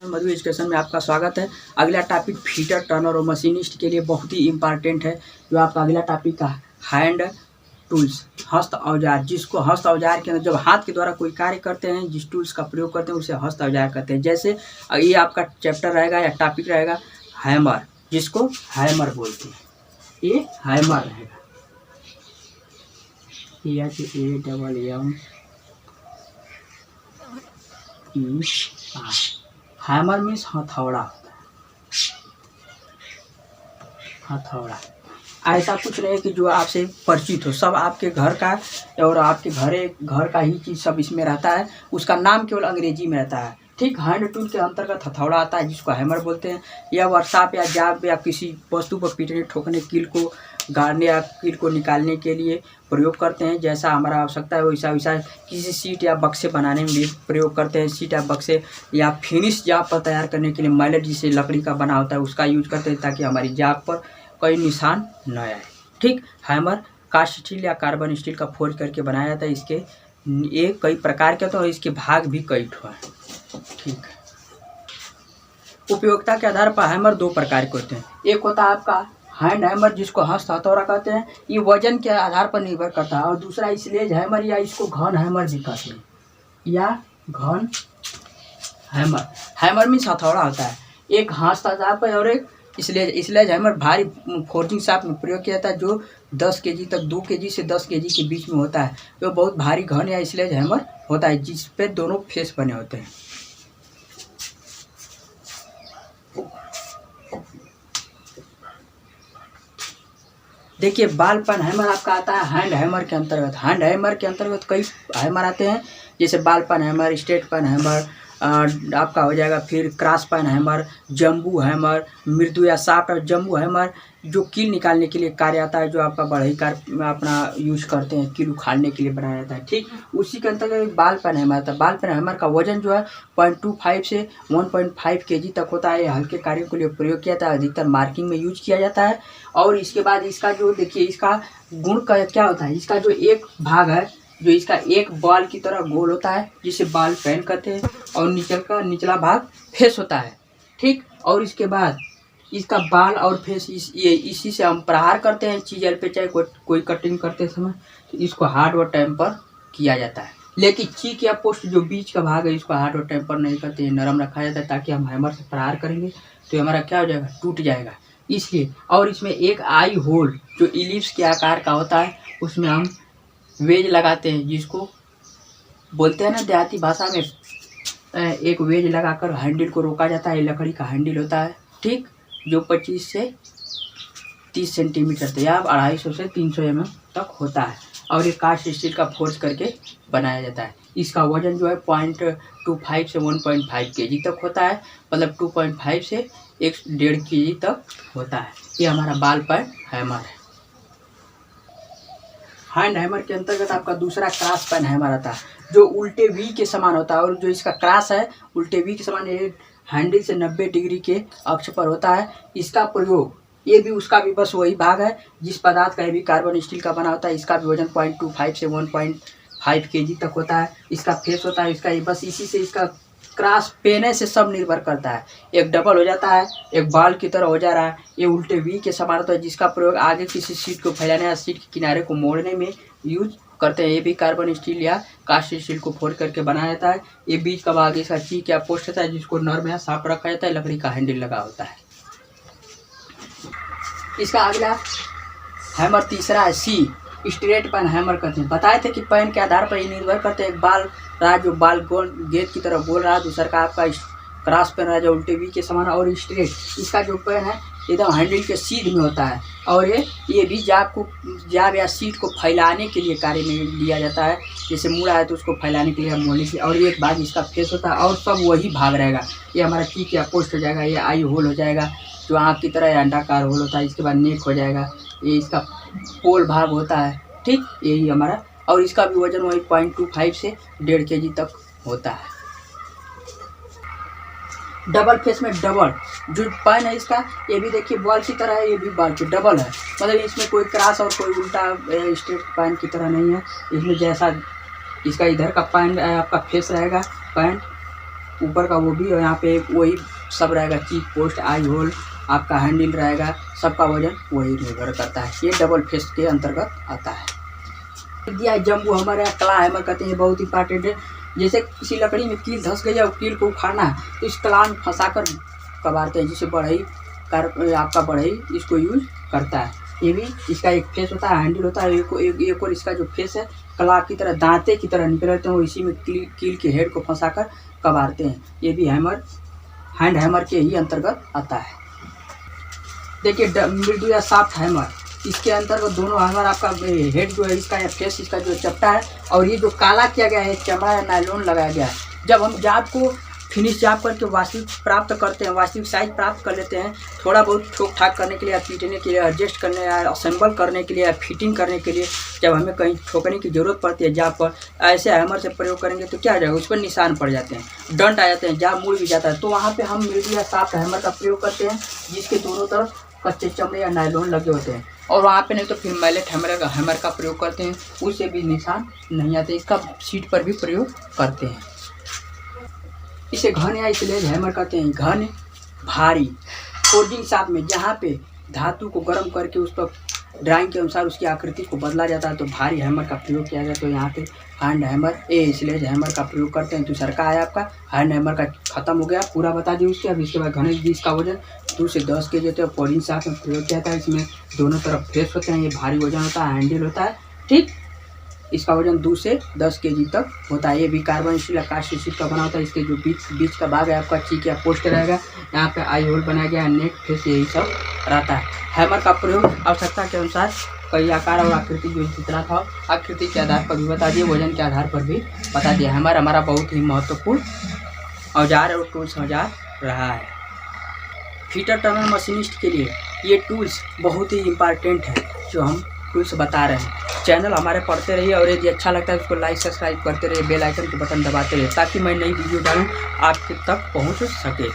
मधु education में आपका स्वागत है। अगला टॉपिक फीटर टर्नर और मशीनिस्ट के लिए बहुत ही इम्पॉर्टेंट है। जो आपका अगला टॉपिक का हैंड टूल्स, हस्त औजार, जिसको हस्त औजार के अंदर जब हाथ के द्वारा कोई कार्य करते हैं, जिस टूल्स का प्रयोग करते हैं उसे हस्त औजार कहते हैं। जैसे ये आपका चैप्टर रहेगा या टॉपिक रहेगा हैमर, जिसको हैमर बोलते हैं। ये हैमर रहेगा, हैमर मीन्स हथौड़ा होता है। हथौड़ा ऐसा कुछ नहीं कि जो आपसे परिचित हो, सब आपके घर का और आपके घर का ही चीज़ सब इसमें रहता है। उसका नाम केवल अंग्रेजी में रहता है। ठीक, हैंड टूल के अंतर्गत हथौड़ा आता है, जिसको हैमर बोलते हैं। यह वर्कशॉप या जाब या किसी वस्तु पर पीटने ठोकने, कील को गाड़ने या कील को निकालने के लिए प्रयोग करते हैं। जैसा हमारा आवश्यकता है वैसा किसी सीट या बक्से बनाने में भी प्रयोग करते हैं। सीट या बक्से या फिनिश जाब पर तैयार करने के लिए मैलेट, जिसे लकड़ी का बना होता है, उसका यूज करते हैं ताकि हमारी जाब पर कोई निशान न आए। ठीक, हैमर कास्ट स्टील या कार्बन स्टील का फोर्ज करके बनाया जाता है। इसके एक कई प्रकार के होते हैं और इसके भाग भी कई ठो हैं। ठीक, उपयोगिता के आधार पर हैमर दो प्रकार के होते हैं। एक होता है आपका हैंड हैमर, जिसको हस्त हथौड़ा कहते हैं, ये वजन के आधार पर निर्भर करता है। और दूसरा स्लेज हैमर या इसको घन हैमर भी कहते हैं, या घन हैमर। हैमर मीन्स हथौड़ा होता है, एक हस्त आधार पर, और एक स्लेज हैमर भारी फोर्जिंग शाफ्ट में प्रयोग किया जाता है, जो 10 केजी तक 2 केजी से 10 केजी के बीच में होता है। जो बहुत भारी घन या स्लेज हैमर होता है, जिस पे दोनों फेस बने होते हैं। देखिए, बॉल पेन हैमर आपका आता है हैंड हैमर के अंतर्गत। हैंड हैमर के अंतर्गत कई हैमर आते हैं, जैसे ball peen hammer, straight peen hammer, आपका हो जाएगा फिर cross peen hammer, jumbo hammer, मृदु या सॉफ्ट। और जंबू हैमर जो कील निकालने के लिए कार्य आता है, जो आपका बढ़ई कार में अपना यूज करते हैं, कील उखाड़ने के लिए बनाया जाता है। ठीक, उसी के अंतर्गत बॉल पेन हैमर आता है। बॉल पेन हैमर का वजन जो है 0.25 से 1.5 केजी तक होता है। हल्के कार्यों के लिए प्रयोग किया जाता है, अधिकतर मार्किंग में यूज किया जाता है। और इसके बाद इसका जो देखिए, इसका गुण का क्या होता है, इसका जो एक भाग है, जो इसका एक बॉल की तरह गोल होता है, जिसे बॉल पेन कहते हैं, और निचला भाग फेस होता है। ठीक, और इसके बाद इसका बाल और फेस इसी से हम प्रहार करते हैं चीज़ पे, चाहे कोई कटिंग करते समय, तो इसको हार्ड और टेम्पर किया जाता है। लेकिन चीक या पोस्ट जो बीच का भाग है, इसको हार्ड और टेम्पर नहीं करते हैं, नरम रखा जाता है, ताकि हम हैमर से प्रहार करेंगे तो हमारा क्या हो जाएगा, टूट जाएगा, इसलिए। और इसमें एक आई होल जो इलिप्स के आकार का होता है, उसमें हम वेज लगाते हैं, जिसको बोलते हैं ना देहाती भाषा में, एक वेज लगाकर हैंडल को रोका जाता है। लकड़ी का हैंडल होता है, ठीक, जो 25 से 30 सेंटीमीटर से या 250 से 300 mm तक होता है। और ये कास्ट स्टील का फोर्ज करके बनाया जाता है। इसका वजन जो है 0.25 से 1.5 केजी तक होता है, मतलब 2.5 से 1.5 केजी तक होता है। ये हमारा बॉल पेन हैमर है। हैंड हैमर के अंतर्गत आपका दूसरा क्रॉस पेन हैमर आता है, जो उल्टे वी के समान होता है। और जो इसका क्रॉस है उल्टे वी के समान, ये हैंडल से 90 डिग्री के अक्ष पर होता है। इसका प्रयोग, ये भी उसका भी बस वही भाग है जिस पदार्थ का भी कार्बन स्टील का बना होता है। इसका भी वजन 0.25 से 1.5 केजी तक होता है। इसका फेस होता है, इसका बस इसी से इसका क्रॉस पेने से सब निर्भर करता है। एक डबल हो जाता है, एक बॉल की तरह हो जा रहा है। ये उल्टे वी के समान होता है, जिसका प्रयोग आगे किसी सीट को फैलाने या सीट के किनारे को मोड़ने में यूज करते हैं। ये भी कार्बन स्टील या कास्ट स्टील को फोड़ करके बनाया जाता है। ये बीच का भाग इसका चीक या पोस्ट होता है, जिसको नर्म या सॉफ्ट रखा जाता है। लकड़ी का हैंडल लगा होता है। इसका अगला हैमर तीसरा है सी, स्ट्रेट पेन हैमर कहते हैं। बताए थे कि पेन के आधार पर ये निर्भर करते हैं। एक बाल रहा जो बाल गोल गेंद की तरह गोल रहा, दूसरा का आपका क्रॉस पेन रहा जो उल्टे वी के समान, और स्ट्रेट इसका जो पेन है एकदम हैंडल के सीध में होता है। और ये भी जाब या सीट को फैलाने के लिए कार्य में लिया जाता है। जैसे मुड़ा है तो उसको फैलाने के लिए हम मोड़ने के लिए। और एक भाग इसका फेस होता है, और सब वही भाग रहेगा। ये हमारा चीक या पोस्ट हो जाएगा, ये आई होल हो जाएगा, जो आँख की तरह अंडाकार होल होता है। इसके बाद नेक हो जाएगा, ये इसका पोल भाग होता है। ठीक, यही हमारा, और इसका भी वजन वही 0.25 से 1.5 केजी तक होता है। डबल फेस में डबल जो पेन है इसका, ये भी देखिए बॉल की तरह है, ये भी बॉल की डबल है, मतलब इसमें कोई क्रॉस और कोई उल्टा स्ट्रेट पेन की तरह नहीं है। इसमें जैसा इसका इधर का पेन आपका फेस रहेगा पेन, ऊपर का वो भी, और यहाँ पे वही सब रहेगा, चीक पोस्ट, आई होल, आपका हैंडल रहेगा, सबका वजन वही निर्भर करता है। ये डबल फेस के अंतर्गत आता है। दिया है जम्बू हैमर या क्ला हैमर कहते हैं, बहुत इंपॉर्टेंट है। जैसे किसी लकड़ी में कील धंस गई है, कील को उखाड़ना है तो इस क्ला में फंसा कर कबाड़ते हैं, जिससे बढ़ई आपका बढ़ई इसको यूज करता है। ये भी इसका एक फेस होता है, हैंडल होता है, एक और इसका जो फेस है क्ला की तरह दांते की तरह निकल रहते हैं, वो इसी में कील के हेड को फंसा कर कबाड़ते हैं। ये भी हैमर हैंड हैमर के ही अंतर्गत आता है। देखिए मृदु या सॉफ्ट हैमर, इसके अंतर्गत दोनों हैमर, आपका हेड जो है इसका या फेस इसका जो चपटा है, और ये जो काला किया गया है चमड़ा या नायलॉन लगाया गया है। जब हम जाप को फिनिश जाप करके वास्तविक प्राप्त करते हैं, वास्तविक साइज प्राप्त कर लेते हैं, थोड़ा बहुत ठोक ठाक करने के लिए, पीटने के लिए, एडजस्ट करने या असेंबल करने के लिए या फिटिंग करने के लिए, जब हमें कहीं ठोकने की ज़रूरत पड़ती है जाप पर, ऐसे हैमर से प्रयोग करेंगे तो क्या हो जाएगा, उस पर निशान पड़ जाते हैं, डंट आ जाते हैं, जाप मुड़ भी जाता है। तो वहाँ पर हम मृदु या सॉफ्ट हैमर का प्रयोग करते हैं, जिसके दोनों तरफ कच्चे चमड़े या नायलॉन लगे होते हैं। और वहाँ पे नहीं तो फिर मैलेट हैमर का प्रयोग करते हैं, उससे भी निशान नहीं आते। इसका सीट पर भी प्रयोग करते हैं। इसे घन या स्लेज हैमर कहते हैं। घन, भारी, फोर्जिंग साथ में, जहाँ पे धातु को गर्म करके उस पर ड्राइंग के अनुसार उसकी आकृति को बदला जाता है तो भारी हैमर का प्रयोग किया जाता है। तो यहाँ पे हैंड हैमर स्लेज हैमर का प्रयोग करते हैं। दूसरा का है आपका हैंड हैमर का खत्म हो गया, पूरा बता दी उसके। अब इसके बाद घने, जिसका वजन 2 से 10 केजी होता है, फोर्जिंग साथ में प्रयोग किया जाता है। इसमें दोनों तरफ फेस होते हैं, ये भारी वजन होता है, हैंडल होता है, ठीक। इसका वजन 2 से 10 केजी तक होता है। ये भी कार्बन स्टील या कास्ट स्टील का बना होता है। इसके जो बीच का भाग है आपका चीक या पोस्ट रहेगा, यहाँ पे आई होल बनाया गया है, नेक फेस, यही सब रहता है। हैमर का प्रयोग आवश्यकता के अनुसार कई आकार और आकृति जो जितना था आकृति के आधार पर भी बता दिए, वजन के आधार पर भी बता दिया। हैमर हमारा बहुत ही महत्वपूर्ण औजार और टूल्स औजार रहा है। फीटर टर्नर मशीनिस्ट के लिए ये टूल्स बहुत ही इम्पॉर्टेंट है जो हम टूल्स बता रहे हैं। चैनल हमारे पढ़ते रहिए, और यदि अच्छा लगता है उसको लाइक सब्सक्राइब करते रहिए, बेल आइकन के बटन दबाते रहिए, ताकि मैं नई वीडियो डालूँ आपके तक पहुँच सके।